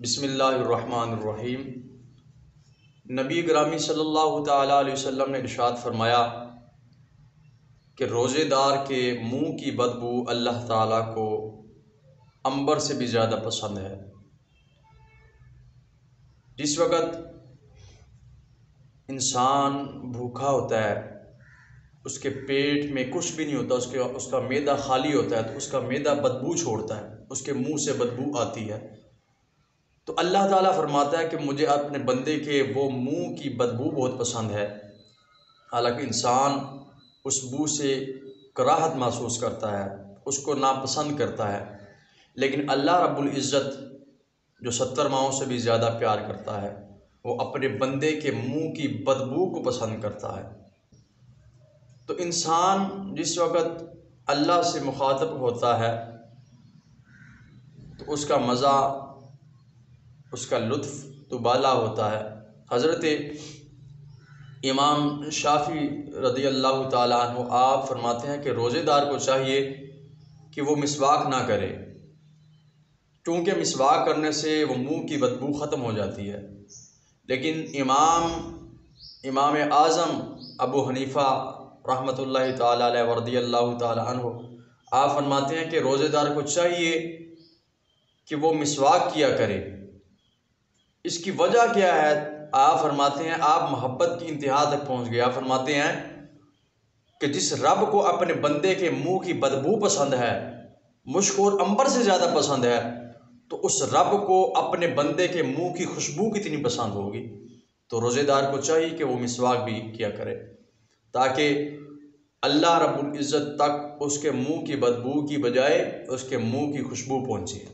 بسم اللہ الرحمن الرحیم۔ نبی گرامی صلی اللہ تعالیٰ علیہ وسلم نے ارشاد فرمایا کہ روزے دار کے منہ کی بدبو اللہ تعالیٰ کو عنبر سے بھی زیادہ پسند ہے۔ جس وقت انسان بھوکا ہوتا ہے، اس کے پیٹ میں کچھ بھی نہیں ہوتا، اس کا معدہ خالی ہوتا ہے، تو اس کا معدہ بدبو چھوڑتا ہے، اس کے منہ سے بدبو آتی ہے۔ تو اللہ تعالیٰ فرماتا ہے کہ مجھے اپنے بندے کے وہ منہ کی بدبو بہت پسند ہے۔ حالانکہ انسان اس بو سے کراہت محسوس کرتا ہے، اس کو ناپسند کرتا ہے، لیکن اللہ رب العزت جو 70 ماؤں سے بھی زیادہ پیار کرتا ہے، وہ اپنے بندے کے منہ کی بدبو کو پسند کرتا ہے۔ تو انسان جس وقت اللہ سے مخاطب ہوتا ہے تو اس کا مزہ، اس کا لطف تو بالا ہوتا ہے۔ حضرت امام شافعی رضی اللہ تعالیٰ عنہ آپ فرماتے ہیں کہ روزے دار کو چاہیے کہ وہ مسواک نہ کرے، کیونکہ مسواک کرنے سے وہ منہ کی بدبو ختم ہو جاتی ہے۔ لیکن امام اعظم ابو حنیفہ رحمۃ اللہ تعالیٰ علیہ ورضی اللہ تعالیٰ عنہ آپ فرماتے ہیں کہ روزے دار کو چاہیے کہ وہ مسواک کیا کرے۔ اس کی وجہ کیا ہے؟ آپ فرماتے ہیں، آپ محبت کی انتہا تک پہنچ گئے۔ آپ فرماتے ہیں کہ جس رب کو اپنے بندے کے منہ کی بدبو پسند ہے، مشک اور عنبر سے زیادہ پسند ہے، تو اس رب کو اپنے بندے کے منہ کی خوشبو کتنی پسند ہوگی۔ تو روزے دار کو چاہیے کہ وہ مسواک بھی کیا کرے، تاکہ اللہ رب العزت تک اس کے منہ کی بدبو کی بجائے اس کے منہ کی خوشبو پہنچے۔